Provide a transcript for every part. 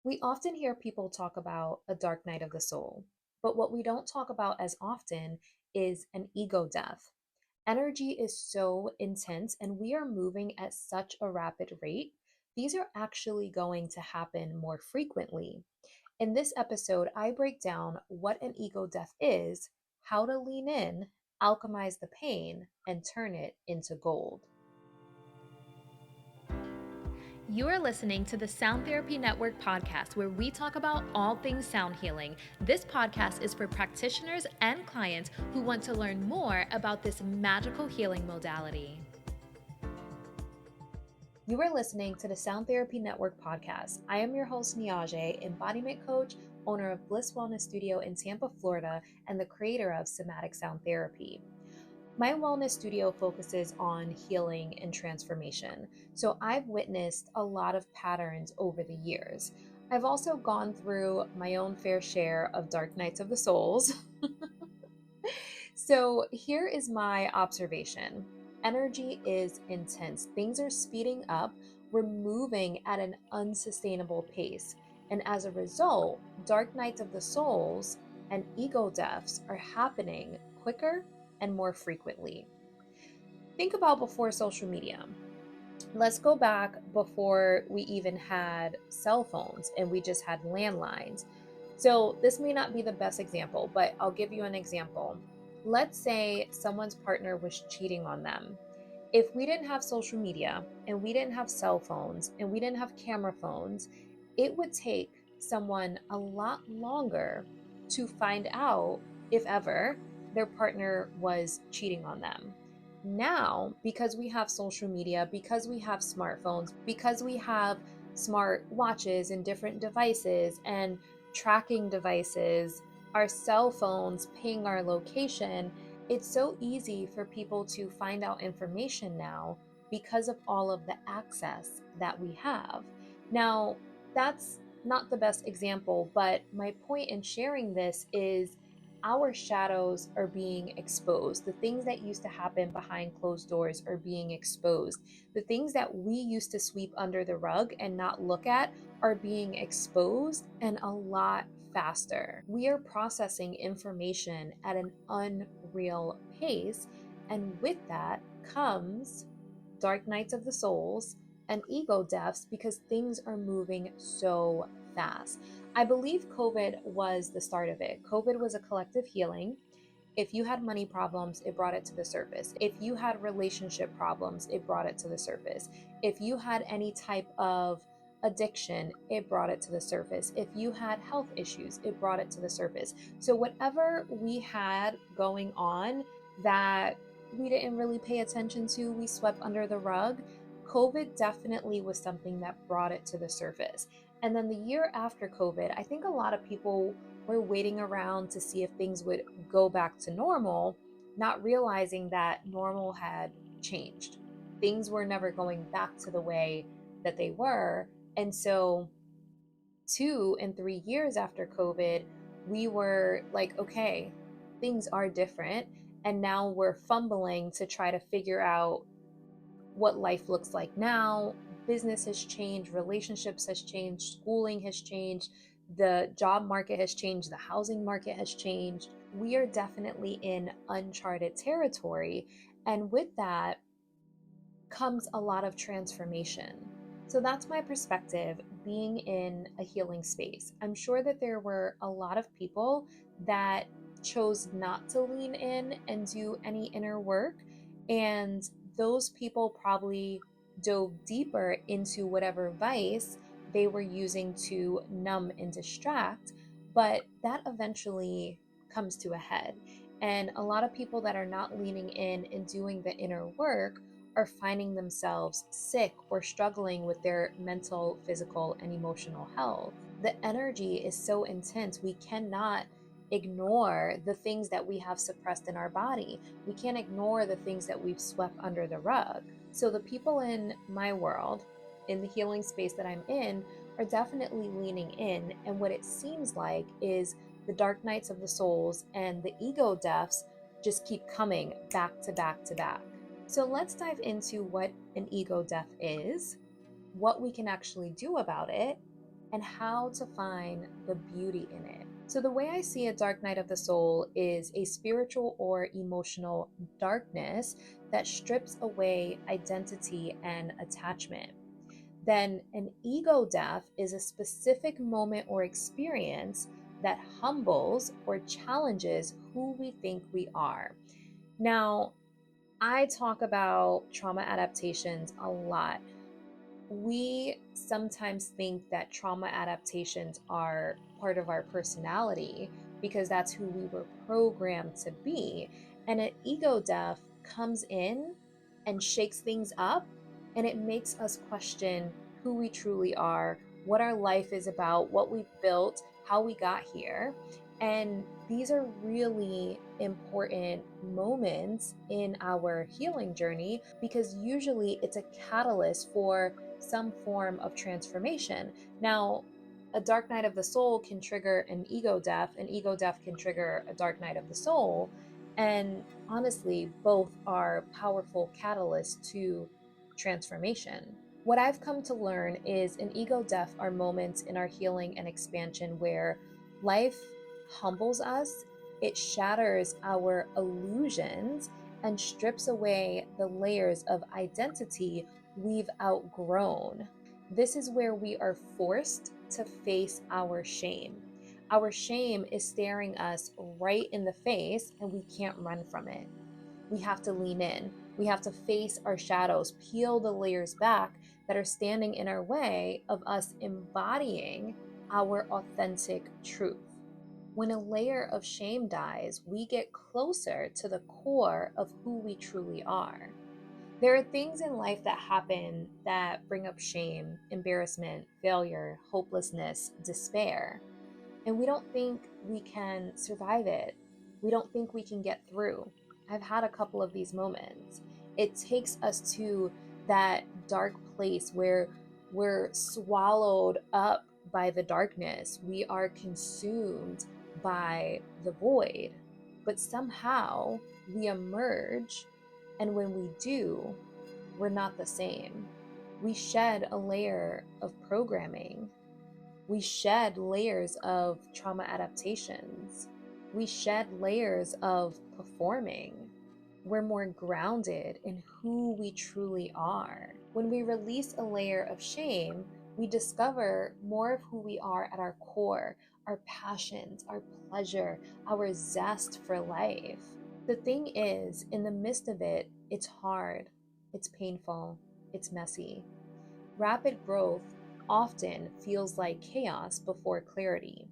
We often hear people talk about a dark night of the soul, but what we don't talk about as often is an ego death. Energy is so intense and we are moving at such a rapid rate. These are actually going to happen more frequently. In this episode, I break down what an ego death is, how to lean in, alchemize the pain, and turn it into gold. You are listening to the Sound Therapy Network podcast, where we talk about all things sound healing. This podcast is for practitioners and clients who want to learn more about this magical healing modality. You are listening to the Sound Therapy Network podcast. I am your host, Niajae, embodiment coach, owner of Bliss Wellness Studio in Tampa, Florida, and the creator of Somatic Sound Therapy. My wellness studio focuses on healing and transformation, so I've witnessed a lot of patterns over the years. I've also gone through my own fair share of dark nights of the souls. So here is my observation. Energy is intense. Things are speeding up. We're moving at an unsustainable pace. And as a result, dark nights of the souls and ego deaths are happening quicker and more frequently. Think about before social media. Let's go back before we even had cell phones and we just had landlines. So, this may not be the best example, but I'll give you an example. Let's say someone's partner was cheating on them. If we didn't have social media and we didn't have cell phones and we didn't have camera phones, it would take someone a lot longer to find out, if ever, their partner was cheating on them. Now, because we have social media, because we have smartphones, because we have smart watches and different devices and tracking devices, our cell phones ping our location, it's so easy for people to find out information now because of all of the access that we have. Now, that's not the best example, but my point in sharing this is our shadows are being exposed. The things that used to happen behind closed doors are being exposed. The things that we used to sweep under the rug and not look at are being exposed and a lot faster. We are processing information at an unreal pace, and with that comes dark nights of the souls and ego deaths because things are moving so fast. I believe COVID was the start of it. COVID was a collective healing. If you had money problems, it brought it to the surface. If you had relationship problems, it brought it to the surface. If you had any type of addiction, it brought it to the surface. If you had health issues, it brought it to the surface. So, whatever we had going on that we didn't really pay attention to, we swept under the rug, COVID definitely was something that brought it to the surface. And then the year after COVID, I think a lot of people were waiting around to see if things would go back to normal, not realizing that normal had changed. Things were never going back to the way that they were. And so, 2 and 3 years after COVID, we were like, okay, things are different. And now we're fumbling to try to figure out what life looks like now. Business has changed, relationships has changed, schooling has changed, the job market has changed, the housing market has changed. We are definitely in uncharted territory. And with that comes a lot of transformation. So that's my perspective being in a healing space. I'm sure that there were a lot of people that chose not to lean in and do any inner work. And those people probably dove deeper into whatever vice they were using to numb and distract. But that eventually comes to a head. And a lot of people that are not leaning in and doing the inner work are finding themselves sick or struggling with their mental, physical, and emotional health. The energy is so intense, we cannot ignore the things that we have suppressed in our body. We can't ignore the things that we've swept under the rug. So, the people in my world, in the healing space that I'm in, are definitely leaning in. And what it seems like is the dark nights of the souls and the ego deaths just keep coming back to back to back. So let's dive into what an ego death is, what we can actually do about it, and how to find the beauty in it. So, the way I see a dark night of the soul is a spiritual or emotional darkness that strips away identity and attachment. Then, an ego death is a specific moment or experience that humbles or challenges who we think we are. Now, I talk about trauma adaptations a lot. We sometimes think that trauma adaptations are part of our personality because that's who we were programmed to be. And an ego death comes in and shakes things up, and it makes us question who we truly are, what our life is about, what we've built, how we got here. And these are really important moments in our healing journey because usually it's a catalyst for some form of transformation. Now, a dark night of the soul can trigger an ego death can trigger a dark night of the soul. And honestly, both are powerful catalysts to transformation. What I've come to learn is an ego death are moments in our healing and expansion where life humbles us, it shatters our illusions, and strips away the layers of identity we've outgrown. This is where we are forced to face our shame. Our shame is staring us right in the face, and we can't run from it. We have to lean in. We have to face our shadows, peel the layers back that are standing in our way of us embodying our authentic truth. When a layer of shame dies, we get closer to the core of who we truly are. There are things in life that happen that bring up shame, embarrassment, failure, hopelessness, despair, and we don't think we can survive it. We don't think we can get through. I've had a couple of these moments. It takes us to that dark place where we're swallowed up by the darkness. We are consumed by the void. But somehow we emerge, and when we do, we're not the same. We shed a layer of programming. We shed layers of trauma adaptations. We shed layers of performing. We're more grounded in who we truly are. When we release a layer of shame, we discover more of who we are at our core, our passions, our pleasure, our zest for life. The thing is, in the midst of it, it's hard, it's painful, it's messy. Rapid growth often feels like chaos before clarity.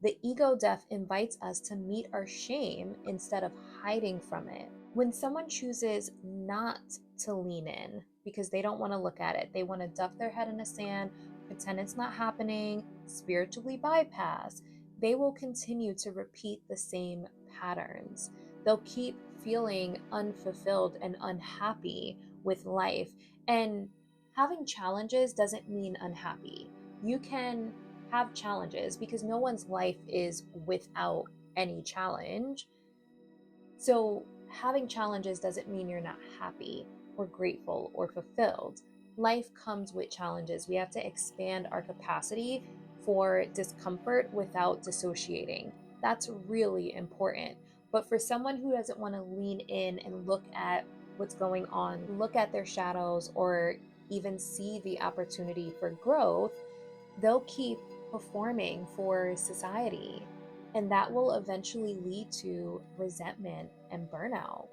The ego death invites us to meet our shame instead of hiding from it. When someone chooses not to lean in because they don't want to look at it, they want to duck their head in the sand, pretend it's not happening, spiritually bypass, they will continue to repeat the same patterns. They'll keep feeling unfulfilled and unhappy with life. And having challenges doesn't mean unhappy. You can have challenges because no one's life is without any challenge. So, having challenges doesn't mean you're not happy or grateful or fulfilled. Life comes with challenges. We have to expand our capacity for discomfort without dissociating. That's really important. But for someone who doesn't want to lean in and look at what's going on, look at their shadows, or even see the opportunity for growth, they'll keep performing for society. And that will eventually lead to resentment and burnout.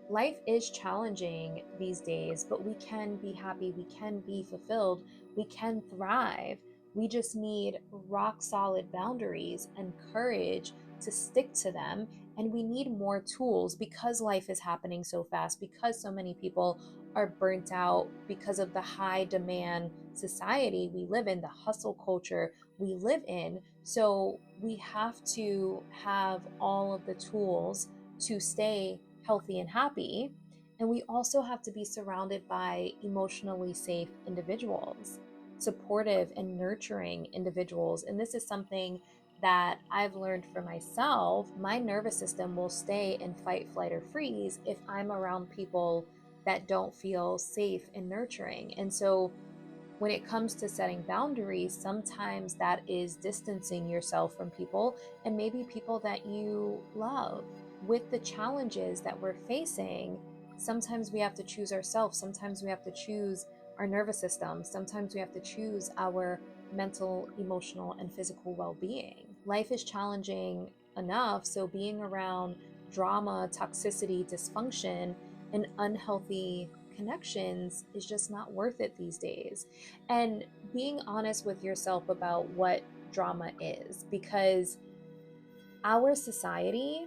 Life is challenging these days, but we can be happy, we can be fulfilled, we can thrive. We just need rock solid boundaries and courage to stick to them. And we need more tools because life is happening so fast, because so many people are burnt out, because of the high demand society we live in, the hustle culture we live in. So we have to have all of the tools to stay healthy and happy. And we also have to be surrounded by emotionally safe individuals, supportive and nurturing individuals. And this is something that I've learned for myself. My nervous system will stay in fight, flight, or freeze if I'm around people that don't feel safe and nurturing. And so When it comes to setting boundaries, sometimes that is distancing yourself from people and maybe people that you love. With the challenges that we're facing, sometimes we have to choose ourselves. Sometimes we have to choose our nervous system. Sometimes we have to choose our mental, emotional, and physical well being. Life is challenging enough, so being around drama, toxicity, dysfunction, and unhealthy connections is just not worth it these days. And being honest with yourself about what drama is, because our society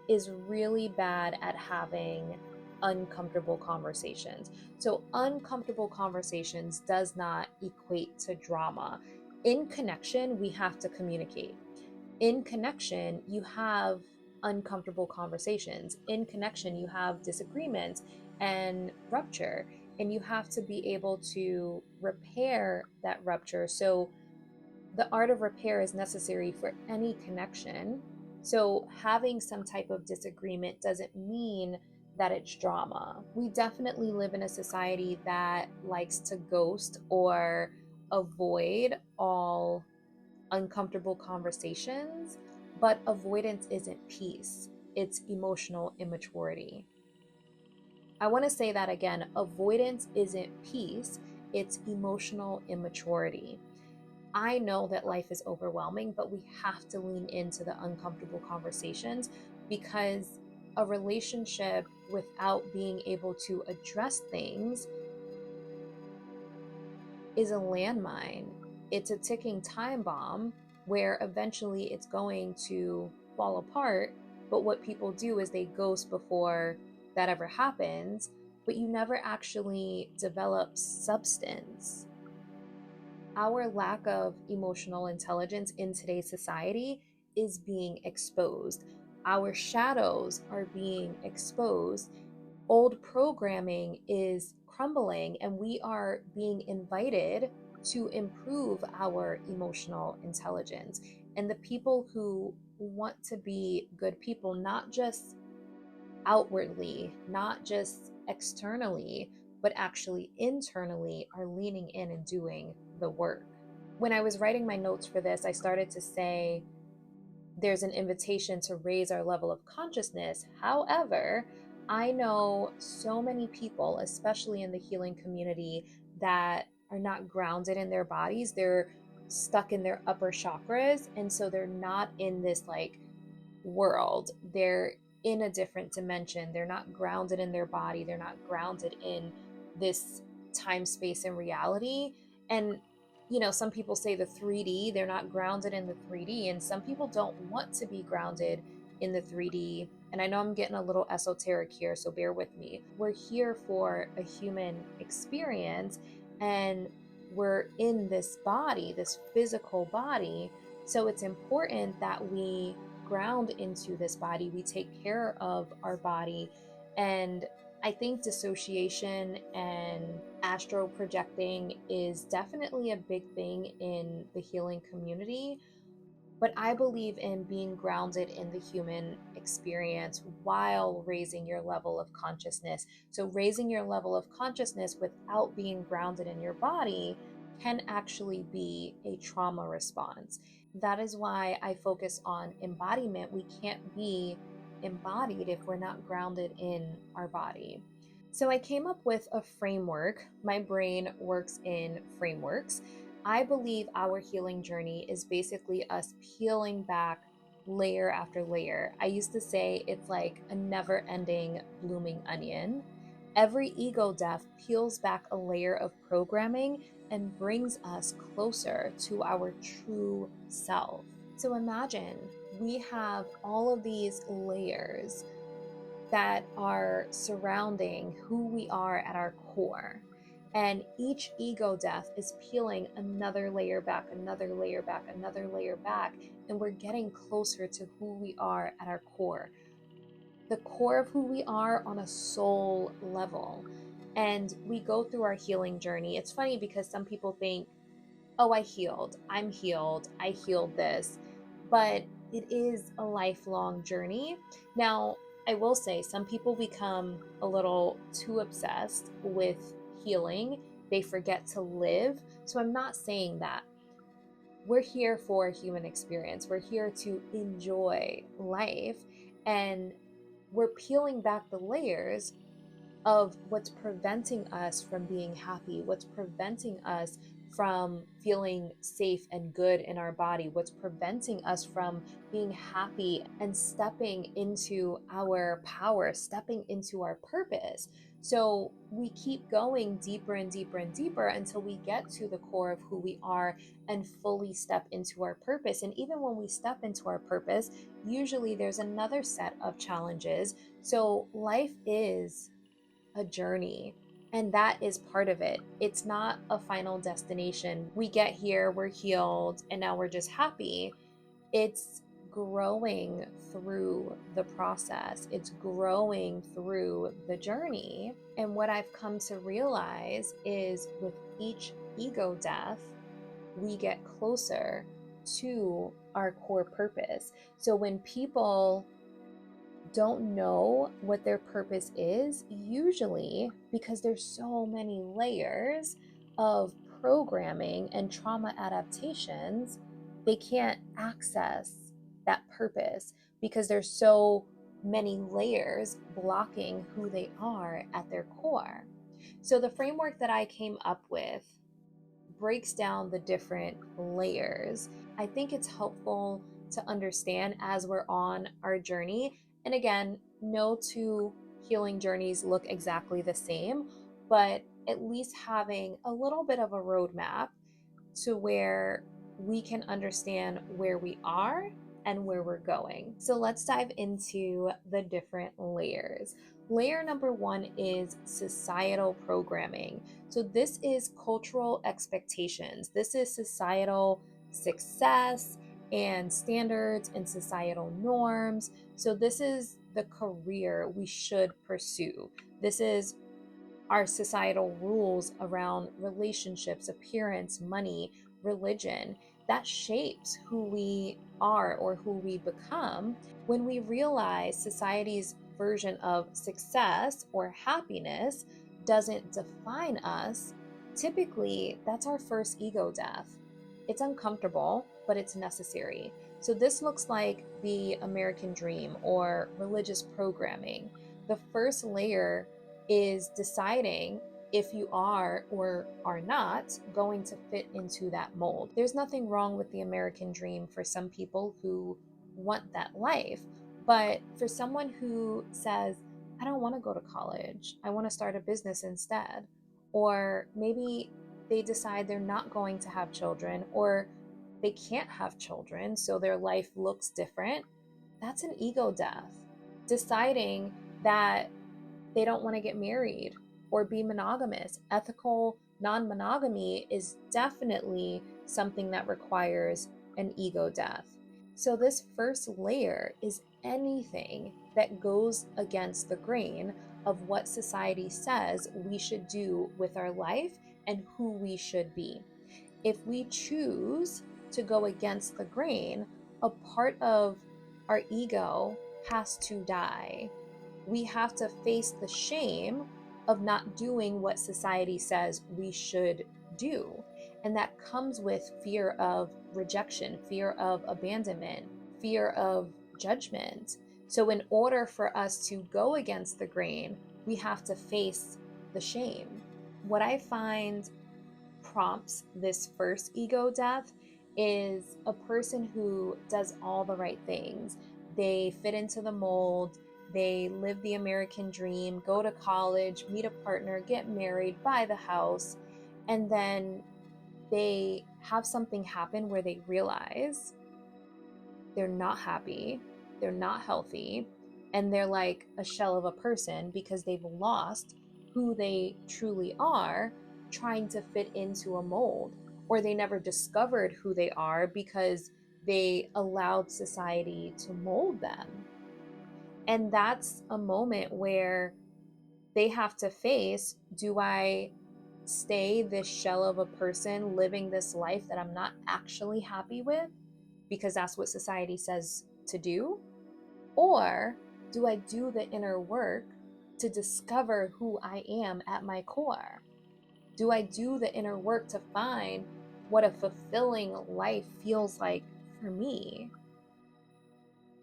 is really bad at having uncomfortable conversations. So, uncomfortable conversations does not equate to drama. In connection, we have to communicate. In connection, you have uncomfortable conversations. In connection, you have disagreements and rupture, and you have to be able to repair that rupture. So, the art of repair is necessary for any connection. So, having some type of disagreement doesn't mean that it's drama. We definitely live in a society that likes to ghost or avoid all uncomfortable conversations, but avoidance isn't peace, it's emotional immaturity. I want to say that again, avoidance isn't peace, it's emotional immaturity. I know that life is overwhelming, but we have to lean into the uncomfortable conversations, because a relationship without being able to address things is a landmine. It's a ticking time bomb where eventually it's going to fall apart. But what people do is they ghost before that ever happens, but you never actually develop substance. Our lack of emotional intelligence in today's society is being exposed. Our shadows are being exposed. Old programming is crumbling, and we are being invited to improve our emotional intelligence. And the people who want to be good people, not just outwardly, not just externally, but actually internally, are leaning in and doing the work. When I was writing my notes for this, I started to say there's an invitation to raise our level of consciousness. However, I know so many people, especially in the healing community, that are not grounded in their bodies. They're stuck in their upper chakras. And so they're not in this like world. They're in a different dimension. They're not grounded in their body. They're not grounded in this time, space, and reality. And some people say the 3D, they're not grounded in the 3D. And some people don't want to be grounded in the 3D. And I know I'm getting a little esoteric here, so bear with me. We're here for a human experience, and we're in this body, this physical body. So it's important that we ground into this body, we take care of our body. And I think dissociation and astral projecting is definitely a big thing in the healing community. But I believe in being grounded in the human experience while raising your level of consciousness. So, raising your level of consciousness without being grounded in your body can actually be a trauma response. That is why I focus on embodiment. We can't be embodied if we're not grounded in our body. So I came up with a framework. My brain works in frameworks. I believe our healing journey is basically us peeling back layer after layer. I used to say it's like a never ending blooming onion. Every ego death peels back a layer of programming and brings us closer to our true self. So imagine we have all of these layers that are surrounding who we are at our core. And each ego death is peeling another layer back, another layer back, another layer back. And we're getting closer to who we are at our core, the core of who we are on a soul level. And we go through our healing journey. It's funny because some people think, oh, I healed, I'm healed, I healed this. But it is a lifelong journey. Now, I will say some people become a little too obsessed with healing they forget to live. So I'm not saying that. We're here for a human experience. We're here to enjoy life, and we're peeling back the layers of what's preventing us from being happy, what's preventing us from feeling safe and good in our body, what's preventing us from being happy and stepping into our power, stepping into our purpose. So we keep going deeper and deeper and deeper until we get to the core of who we are and fully step into our purpose. And even when we step into our purpose, usually there's another set of challenges. So life is a journey, and that is part of it. It's not a final destination. We get here, we're healed, and now we're just happy. It's growing through the process, it's growing through the journey. And what I've come to realize is with each ego death, we get closer to our core purpose. So when people don't know what their purpose is, usually because there's so many layers of programming and trauma adaptations, they can't access that purpose because there's so many layers blocking who they are at their core. So the framework that I came up with breaks down the different layers. I think it's helpful to understand as we're on our journey. And again, no two healing journeys look exactly the same, but at least having a little bit of a roadmap to where we can understand where we are and where we're going. So let's dive into the different layers. Layer number one is societal programming. So this is cultural expectations. This is societal success and standards and societal norms. So this is the career we should pursue. This is our societal rules around relationships, appearance, money, religion. That shapes who we are or who we become. When we realize society's version of success or happiness doesn't define us, typically that's our first ego death. It's uncomfortable, but it's necessary. So this looks like the American dream or religious programming. The first layer is deciding if you are or are not going to fit into that mold. There's nothing wrong with the American dream for some people who want that life. But for someone who says, I don't want to go to college, I want to start a business instead, or maybe they decide they're not going to have children, or they can't have children, so their life looks different, that's an ego death. Deciding that they don't want to get married or be monogamous. Ethical non monogamy is definitely something that requires an ego death. So, this first layer is anything that goes against the grain of what society says we should do with our life and who we should be. If we choose to go against the grain, a part of our ego has to die. We have to face the shame of not doing what society says we should do. And that comes with fear of rejection, fear of abandonment, fear of judgment. So, in order for us to go against the grain, we have to face the shame. What I find prompts this first ego death is a person who does all the right things. They fit into the mold, they live the American dream, go to college, meet a partner, get married, buy the house, and then they have something happen where they realize they're not happy, they're not healthy, and they're like a shell of a person because they've lost who they truly are trying to fit into a mold, or they never discovered who they are because they allowed society to mold them. And that's a moment where they have to face, do I stay this shell of a person living this life that I'm not actually happy with because that's what society says to do? Or do I do the inner work to discover who I am at my core? Do I do the inner work to find what a fulfilling life feels like for me?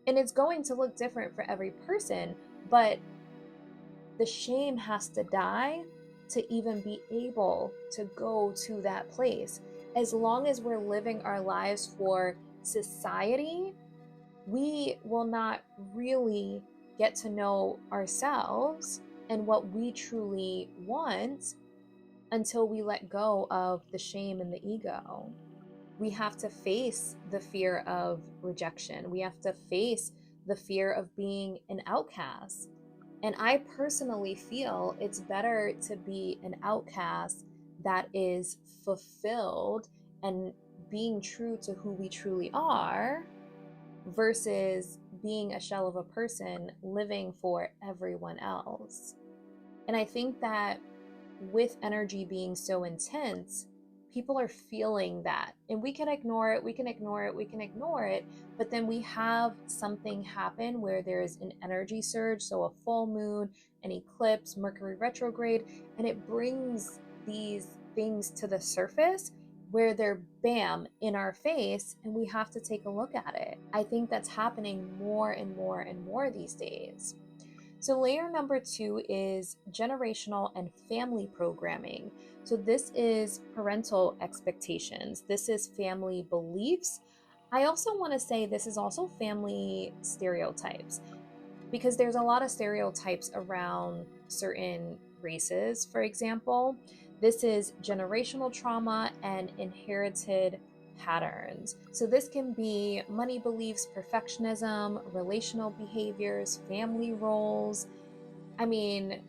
And it's going to look different for every person, but the shame has to die to even be able to go to that place. As long as we're living our lives for society, we will not really get to know ourselves and what we truly want until we let go of the shame and the ego. We have to face the fear of rejection. We have to face the fear of being an outcast. And I personally feel it's better to be an outcast that is fulfilled and being true to who we truly are versus being a shell of a person living for everyone else. And I think that with energy being so intense, people are feeling that. And we can ignore it, we can ignore it, we can ignore it. But then we have something happen where there's an energy surge, so a full moon, an eclipse, Mercury retrograde, and it brings these things to the surface where they're bam in our face, and we have to take a look at it. I think that's happening more and more and more these days. So, layer number 2 is generational and family programming. So, this is parental expectations, this is family beliefs. I also want to say this is also family stereotypes because there's a lot of stereotypes around certain races, for example. This is generational trauma and inherited patterns. So, this can be money beliefs, perfectionism, relational behaviors, family roles. I mean,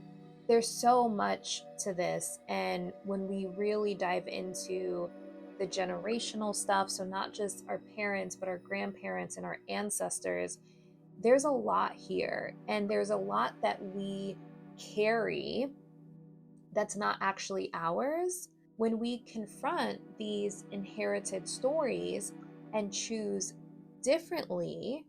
there's so much to this. And when we really dive into the generational stuff, so not just our parents, but our grandparents and our ancestors, there's a lot here. And there's a lot that we carry that's not actually ours. When we confront these inherited stories and choose differently,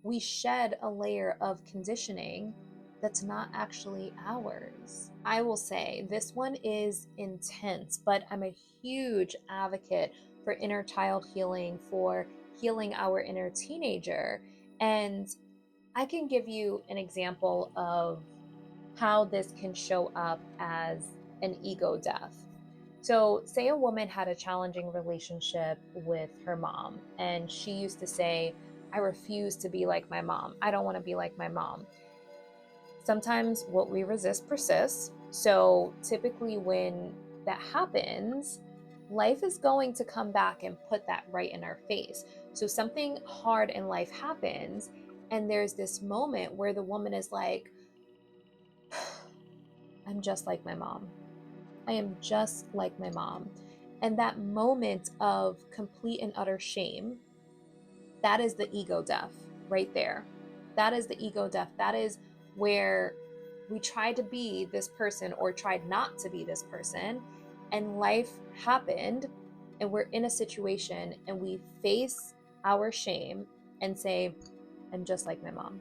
we shed a layer of conditioning that's not actually ours. I will say this one is intense, but I'm a huge advocate for inner child healing, for healing our inner teenager. And I can give you an example of how this can show up as an ego death. So, say a woman had a challenging relationship with her mom, and she used to say, I refuse to be like my mom. I don't want to be like my mom. Sometimes what we resist persists. So, typically, when that happens, life is going to come back and put that right in our face. So, something hard in life happens, and there's this moment where the woman is like, I'm just like my mom. I am just like my mom. And that moment of complete and utter shame, that is the ego death right there. That is the ego death. That is where we tried to be this person or tried not to be this person, and life happened, and we're in a situation and we face our shame and say, I'm just like my mom,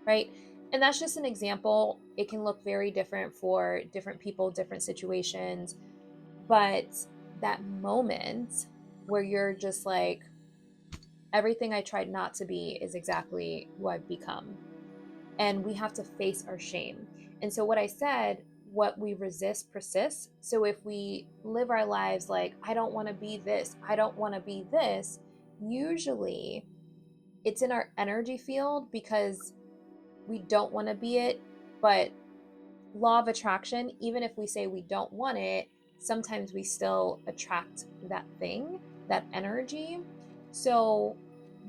right? And that's just an example. It can look very different for different people, different situations. But that moment where you're just like, everything I tried not to be is exactly who I've become. And we have to face our shame. And so, what I said, what we resist persists. So, if we live our lives like, I don't want to be this, I don't want to be this, usually it's in our energy field because we don't want to be it. But law of attraction, even if we say we don't want it, sometimes we still attract that thing, that energy. So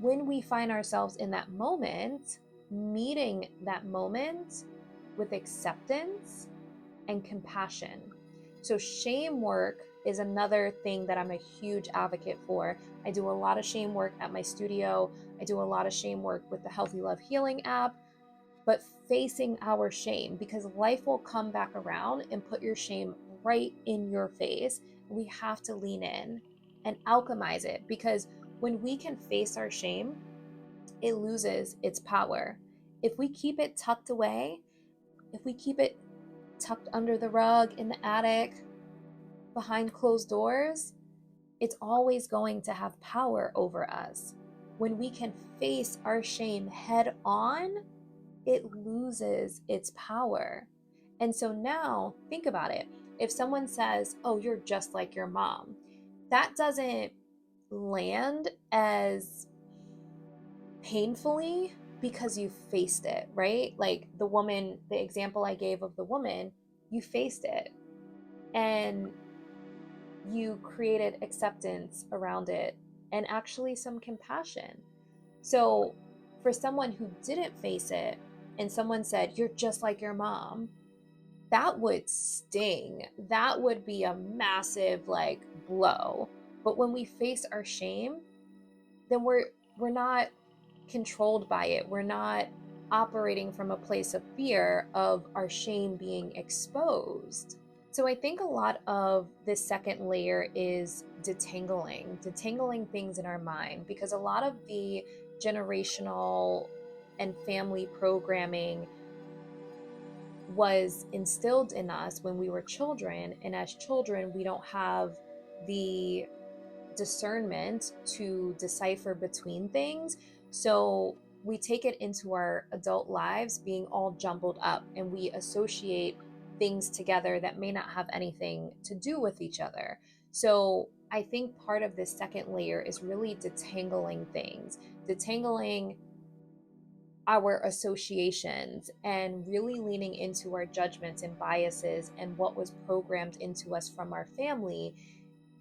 when we find ourselves in that moment, meeting that moment with acceptance and compassion. So shame work is another thing that I'm a huge advocate for. I do a lot of shame work at my studio. I do a lot of shame work with the Healthy Love Healing app, but facing our shame, because life will come back around and put your shame right in your face. We have to lean in and alchemize it, because when we can face our shame, it loses its power. If we keep it tucked away, if we keep it tucked under the rug in the attic, behind closed doors, it's always going to have power over us. When we can face our shame head on, it loses its power. And so now think about it. If someone says, "Oh, you're just like your mom," that doesn't land as painfully because you faced it, right? Like the woman, the example I gave of the woman, you faced it and you created acceptance around it and actually some compassion. So, for someone who didn't face it and someone said, "You're just like your mom," that would sting. That would be a massive like blow. But when we face our shame, then we're not controlled by it. We're not operating from a place of fear of our shame being exposed. So I think a lot of this second layer is detangling things in our mind, because a lot of the generational and family programming was instilled in us when we were children. And as children, we don't have the discernment to decipher between things. So we take it into our adult lives being all jumbled up, and we associate things together that may not have anything to do with each other. So I think part of this second layer is really detangling things, detangling our associations, and really leaning into our judgments and biases and what was programmed into us from our family.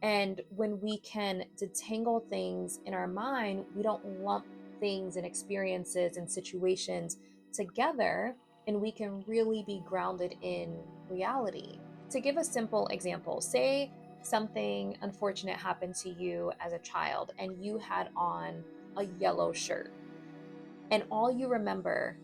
And when we can detangle things in our mind, we don't lump things and experiences and situations together, and we can really be grounded in reality. To give a simple example, say something unfortunate happened to you as a child and you had on a yellow shirt, and all you remember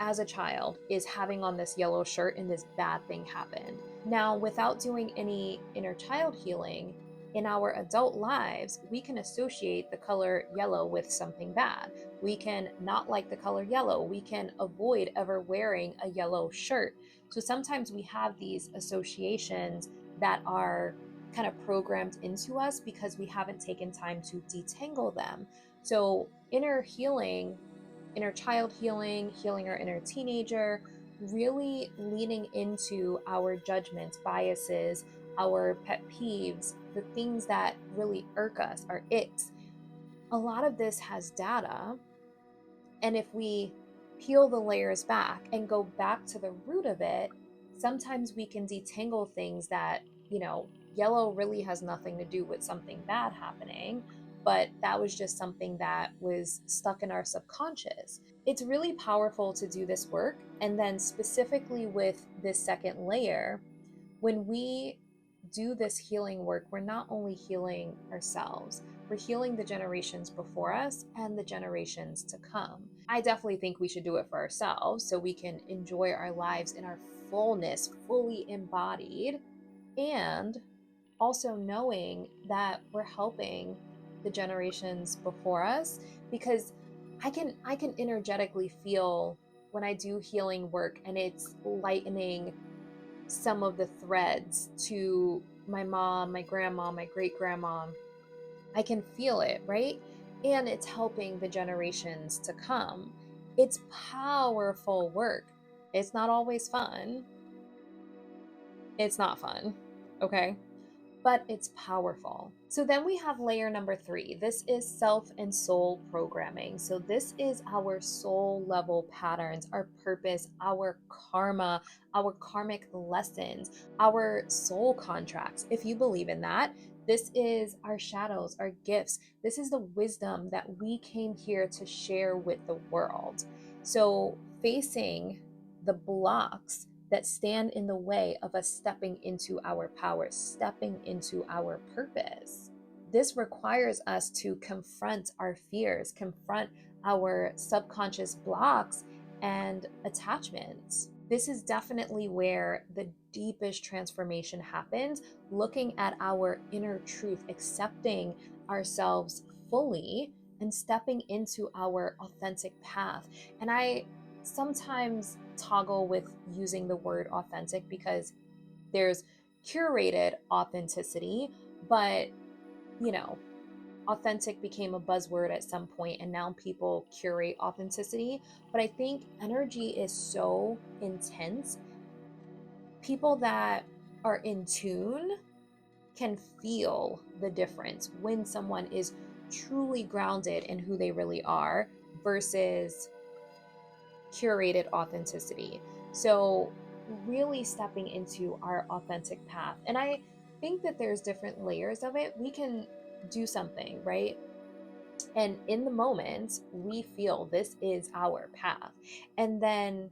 as a child is having on this yellow shirt and this bad thing happened. Now, without doing any inner child healing, in our adult lives, we can associate the color yellow with something bad. We can not like the color yellow. We can avoid ever wearing a yellow shirt. So sometimes we have these associations that are kind of programmed into us because we haven't taken time to detangle them. So, inner child healing, healing our inner teenager, really leaning into our judgments, biases, our pet peeves, the things that really irk us, our icks. A lot of this has data. And if we peel the layers back and go back to the root of it, sometimes we can detangle things that, yellow really has nothing to do with something bad happening, but that was just something that was stuck in our subconscious. It's really powerful to do this work. And then, specifically with this second layer, when we do this healing work, we're not only healing ourselves, we're healing the generations before us and the generations to come. I definitely think we should do it for ourselves so we can enjoy our lives in our fullness, fully embodied, and also knowing that we're helping the generations before us, because I can energetically feel when I do healing work and it's lightening some of the threads to my mom, my grandma, my great grandma. I can feel it, right? And it's helping the generations to come. It's powerful work. It's not always fun. It's not fun. Okay. But it's powerful. So then we have layer number 3. This is self and soul programming. So this is our soul level patterns, our purpose, our karma, our karmic lessons, our soul contracts. If you believe in that, this is our shadows, our gifts. This is the wisdom that we came here to share with the world. So facing the blocks that stand in the way of us stepping into our power, stepping into our purpose. This requires us to confront our fears, confront our subconscious blocks and attachments. This is definitely where the deepest transformation happens, looking at our inner truth, accepting ourselves fully, and stepping into our authentic path. And I sometimes toggle with using the word authentic because there's curated authenticity, but you know, authentic became a buzzword at some point and now people curate authenticity. But I think energy is so intense. People that are in tune can feel the difference when someone is truly grounded in who they really are versus curated authenticity. So, really stepping into our authentic path. And I think that there's different layers of it. We can do something, right? And in the moment, we feel this is our path. And then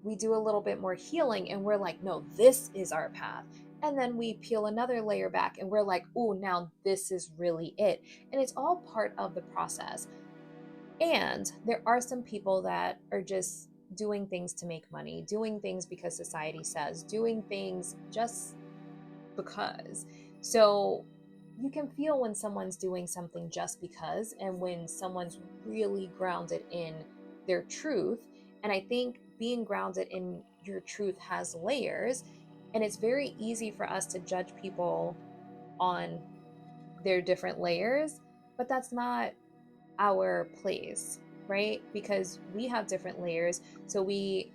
we do a little bit more healing and we're like, no, this is our path. And then we peel another layer back and we're like, oh, now this is really it. And it's all part of the process. And there are some people that are just doing things to make money, doing things because society says, doing things just because. So you can feel when someone's doing something just because and when someone's really grounded in their truth. And I think being grounded in your truth has layers. And it's very easy for us to judge people on their different layers, but that's not our place, right? Because we have different layers. So we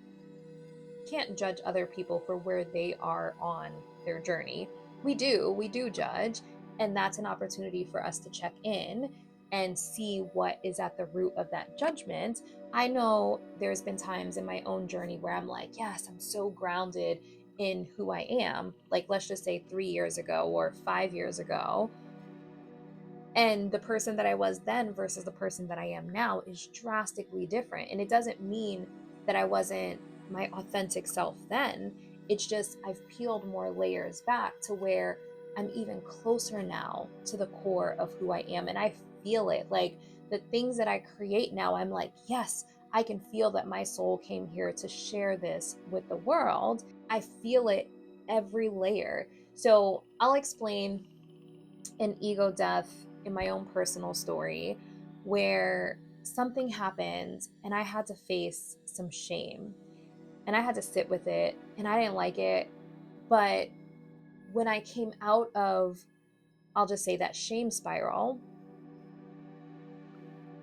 can't judge other people for where they are on their journey. We do judge, and that's an opportunity for us to check in and see what is at the root of that judgment. I know there's been times in my own journey where I'm like, yes, I'm so grounded in who I am. Like, let's just say 3 years ago or 5 years ago. And the person that I was then versus the person that I am now is drastically different. And it doesn't mean that I wasn't my authentic self then. It's just I've peeled more layers back to where I'm even closer now to the core of who I am. And I feel it. Like the things that I create now, I'm like, yes, I can feel that my soul came here to share this with the world. I feel it every layer. So I'll explain an ego death in my own personal story where something happened and I had to face some shame and I had to sit with it and I didn't like it. But when I came out of, I'll just say that shame spiral,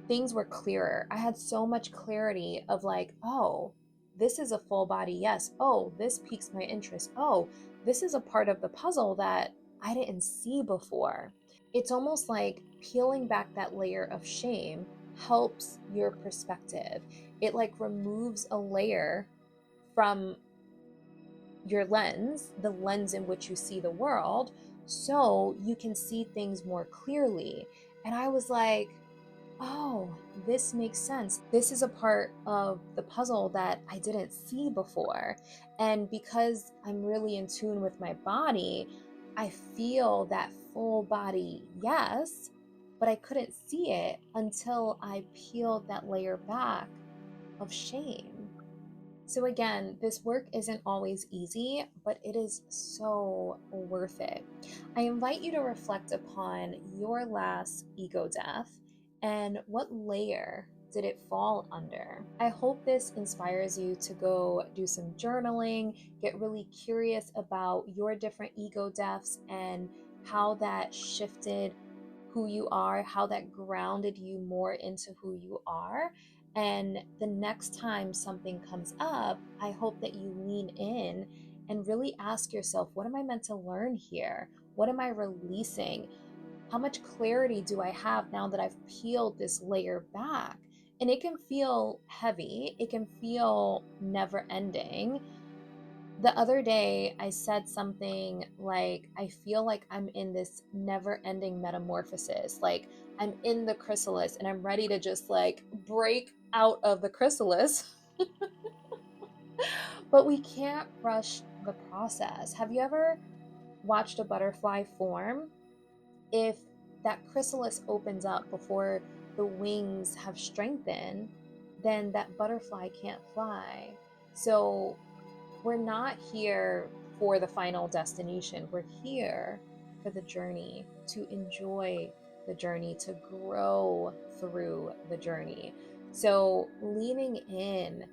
things were clearer. I had so much clarity of like, oh, this is a full body yes. Oh, this piques my interest. Oh, this is a part of the puzzle that I didn't see before. It's almost like peeling back that layer of shame helps your perspective. It like removes a layer from your lens, the lens in which you see the world, so you can see things more clearly. And I was like, oh, this makes sense. This is a part of the puzzle that I didn't see before. And because I'm really in tune with my body, I feel that full body yes, but I couldn't see it until I peeled that layer back of shame. So, again, this work isn't always easy, but it is so worth it. I invite you to reflect upon your last ego death and what layer did it fall under. I hope this inspires you to go do some journaling, get really curious about your different ego deaths and how that shifted who you are, how that grounded you more into who you are. And the next time something comes up, I hope that you lean in and really ask yourself, what am I meant to learn here? What am I releasing? How much clarity do I have now that I've peeled this layer back? And it can feel heavy, it can feel never ending. The other day, I said something like, I feel like I'm in this never ending metamorphosis. Like, I'm in the chrysalis and I'm ready to just like break out of the chrysalis. But we can't rush the process. Have you ever watched a butterfly form? If that chrysalis opens up before the wings have strengthened, then that butterfly can't fly. So we're not here for the final destination. We're here for the journey, to enjoy the journey, to grow through the journey. So leaning in,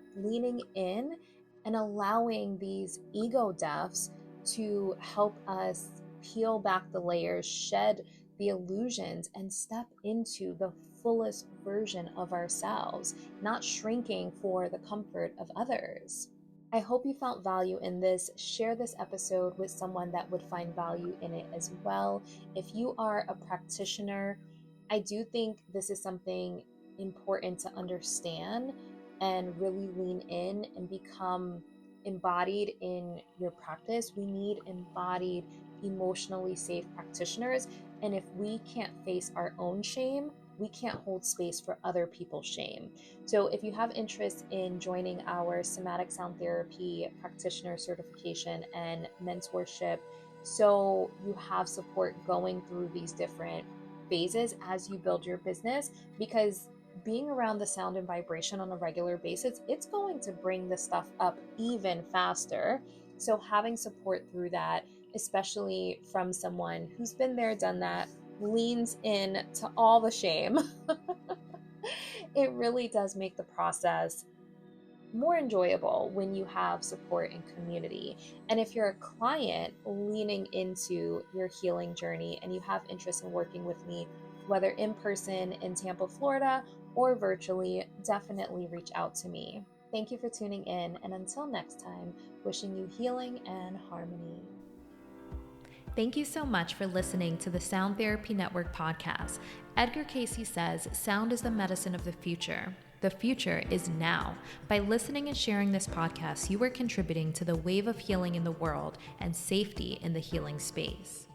and allowing these ego deaths to help us peel back the layers, shed the illusions, and step into the fullest version of ourselves, not shrinking for the comfort of others. I hope you found value in this. Share this episode with someone that would find value in it as well. If you are a practitioner, I do think this is something important to understand and really lean in and become embodied in your practice. We need embodied, emotionally safe practitioners. And if we can't face our own shame, we can't hold space for other people's shame. So, if you have interest in joining our somatic sound therapy practitioner certification and mentorship, so you have support going through these different phases as you build your business, because being around the sound and vibration on a regular basis, it's going to bring the stuff up even faster. So, having support through that, especially from someone who's been there, done that, leans in to all the shame, it really does make the process more enjoyable when you have support and community. And if you're a client leaning into your healing journey and you have interest in working with me, whether in person in Tampa, Florida, or virtually, definitely reach out to me. Thank you for tuning in. And until next time, wishing you healing and harmony. Thank you so much for listening to the Sound Therapy Network podcast. Edgar Cayce says, sound is the medicine of the future. The future is now. By listening and sharing this podcast, you are contributing to the wave of healing in the world and safety in the healing space.